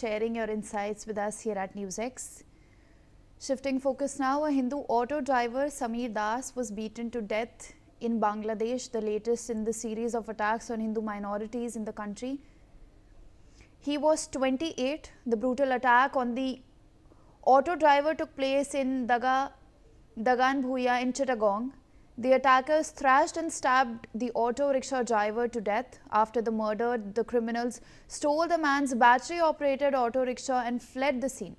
Sharing your insights with us here at Newsx. Shifting focus now, a Hindu auto driver Samir Das was beaten to death in Bangladesh, the latest in the series of attacks on Hindu minorities in the country. He was 28. The brutal attack on the auto driver took place in Dagan-Bhuiyan in Chittagong. The attackers thrashed and stabbed the auto-rickshaw driver to death. After the murder, the criminals stole the man's battery-operated auto-rickshaw and fled the scene.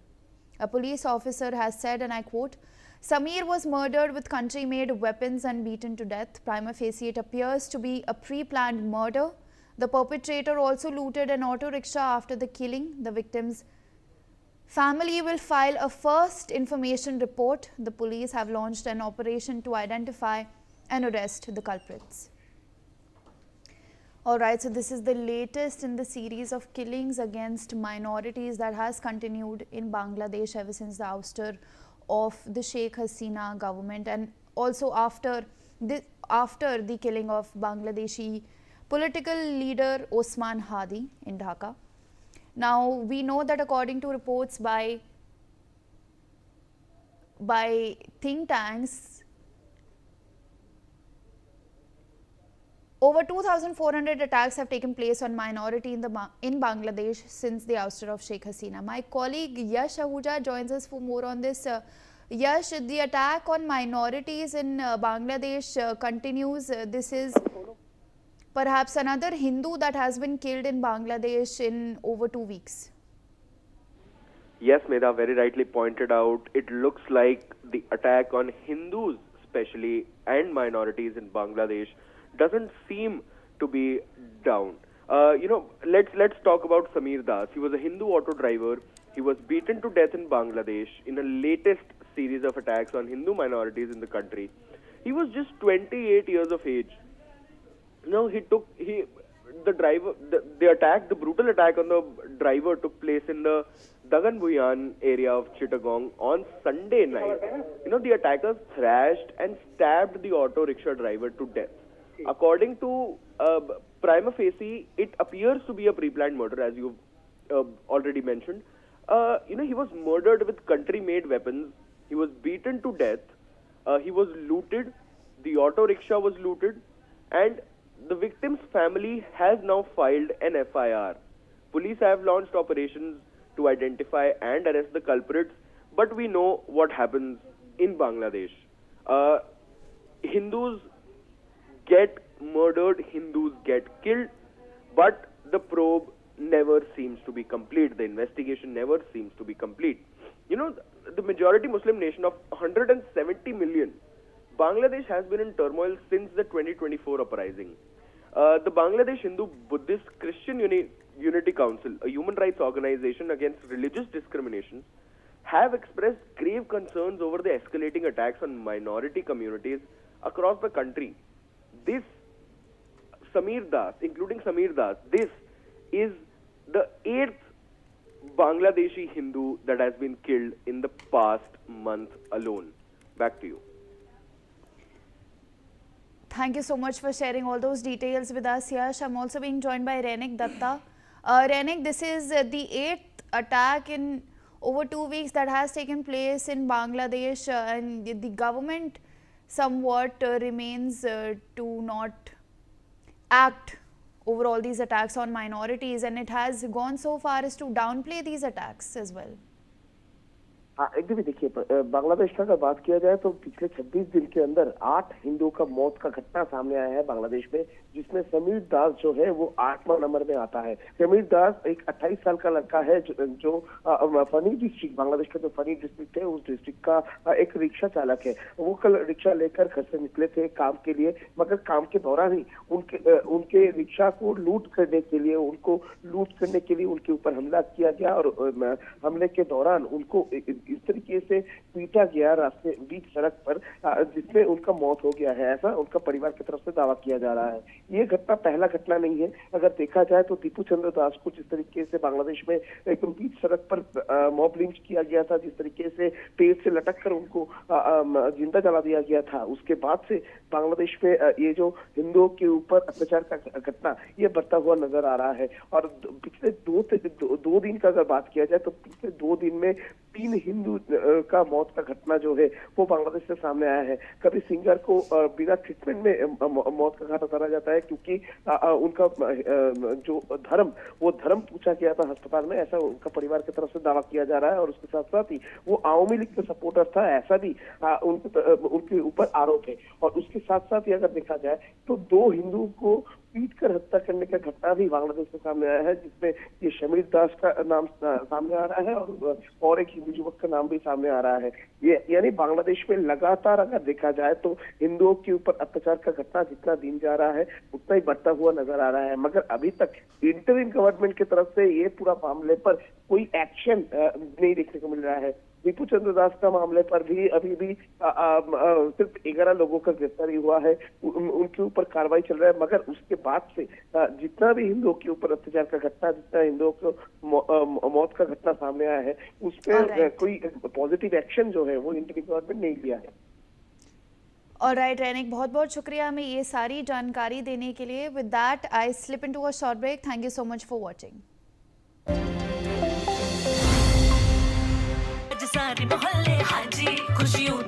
A police officer has said, and I quote, "Samir was murdered with country-made weapons and beaten to death. Prima facie, it appears to be a pre-planned murder. The perpetrator also looted an auto-rickshaw after the killing. The victim's family will file a first information report. The police have launched an operation to identify and arrest the culprits." Alright, so this is the latest in the series of killings against minorities that has continued in Bangladesh ever since the ouster of the Sheikh Hasina government, and also after the killing of Bangladeshi political leader Osman Hadi in Dhaka. Now, we know that according to reports by think tanks, over 2,400 attacks have taken place on minority in Bangladesh since the ouster of Sheikh Hasina. My colleague Yash Ahuja joins us for more on this. Yash, the attack on minorities in Bangladesh continues. This is perhaps another Hindu that has been killed in Bangladesh in over 2 weeks. Yes, Medha very rightly pointed out. It looks like the attack on Hindus especially and minorities in Bangladesh doesn't seem to be down. Let's talk about Samir Das. He was a Hindu auto driver. He was beaten to death in Bangladesh in the latest series of attacks on Hindu minorities in the country. He was just 28 years of age. The brutal attack on the driver took place in the Dagan-Bhuiyan area of Chittagong on Sunday night. The attackers thrashed and stabbed the auto rickshaw driver to death. According to prima facie, it appears to be a pre-planned murder, as you've already mentioned. He was murdered with country-made weapons. He was beaten to death. He was looted. The auto rickshaw was looted, and the victim's family has now filed an FIR. Police have launched operations to identify and arrest the culprits, but we know what happens in Bangladesh. Hindus get murdered, Hindus get killed, but the probe never seems to be complete. The investigation never seems to be complete. The majority Muslim nation of 170 million, Bangladesh has been in turmoil since the 2024 uprising. The Bangladesh Hindu Buddhist Christian Unity Council, a human rights organization against religious discrimination, have expressed grave concerns over the escalating attacks on minority communities across the country. This including Samir Das, this is the 8th Bangladeshi Hindu that has been killed in the past month alone. Back to you. Thank you so much for sharing all those details with us, Yash. I'm also being joined by Renik Datta. Renik, this is the 8th attack in over 2 weeks that has taken place in Bangladesh, and the government somewhat remains to not act over all these attacks on minorities, and it has gone so far as to downplay these attacks as well. एकदम देखिए, बांग्लादेश का अगर बात किया जाए तो पिछले 26 दिन के अंदर 8 हिंदुओं का मौत का घटना सामने आया है बांग्लादेश में, जिसमें समीर दास जो है वो 8वां नंबर में आता है। समीर दास एक 28 साल का लड़का है जो फनी डिस्ट्रिक्ट, बांग्लादेश का जो फनी डिस्ट्रिक्ट है उस डिस्ट्रिक्ट का एक रिक्शा चालक है। वो कल रिक्शा लेकर घर से निकले थे काम के लिए, मगर काम के दौरान ही उनके रिक्शा को लूट करने के लिए उनके ऊपर हमला किया गया, और हमले के दौरान उनको इस तरीके से पीटा गया रास्ते बीच सड़क पर, जिसमें उनका मौत हो गया है, ऐसा उनका परिवार की तरफ से दावा किया जा रहा है। ये घटना पहला घटना नहीं है। अगर देखा जाए तो दीपू चंद्र दास को जिस तरीके से बांग्लादेश में एकदम बीच सड़क पर मॉब लिंच किया गया था, जिस तरीके से पेड़ से लटक कर उनको जिंदा जला दिया गया था, उसके बाद से बांग्लादेश में ये जो हिंदुओं के ऊपर अत्याचार का घटना ये बढ़ता हुआ नजर आ रहा है। और पिछले दो दिन का अगर बात किया जाए तो पिछले 2 दिन में 3 हिंदू का मौत का घटना जो है वो बांग्लादेश से सामने आया है। कभी सिंगर को बिना ट्रीटमेंट में मौत का घाट उतारा जाता है क्योंकि उनका जो वो धर्म पूछा गया था अस्पताल में, ऐसा उनका परिवार की तरफ से दावा किया जा रहा है। और उसके साथ साथ ही वो आवामी लीग के सपोर्टर था, ऐसा भी उनके ऊपर आरोप है। और उसके साथ साथ ही अगर देखा जाए तो 2 हिंदुओं को पीट कर हत्या करने का घटना भी बांग्लादेश से सामने आया है, जिसमें ये समीर दास का नाम सामने आ रहा है और एक हिंदू युवक का नाम भी सामने आ रहा है। ये यानी बांग्लादेश में लगातार अगर देखा जाए तो हिंदुओं के ऊपर अत्याचार का घटना जितना दिन जा रहा है उतना ही बढ़ता हुआ नजर आ रहा है। मगर अभी तक इंटरिम गवर्नमेंट की तरफ से ये पूरा मामले पर कोई एक्शन नहीं देखने को मिल रहा है। दीपू चंद्र दास का मामले पर भी अभी भी सिर्फ 11 लोगों का गिरफ्तारी हुआ है, उनके ऊपर कार्रवाई चल रहा है। मगर उसके बाद से जितना भी हिंदुओं के ऊपर अत्याचार का घटना, जितना हिंदुओं को मौत का घटना सामने आया है, उस पर कोई पॉजिटिव एक्शन जो है वो इंडियन गवर्नमेंट नहीं लिया है। ऑलराइट रैनिक, बहुत बहुत शुक्रिया हमें ये सारी जानकारी देने के लिए। With that I slip into a short break. Thank you so much for watching. सारे मोहल्ले हाजी खुशियों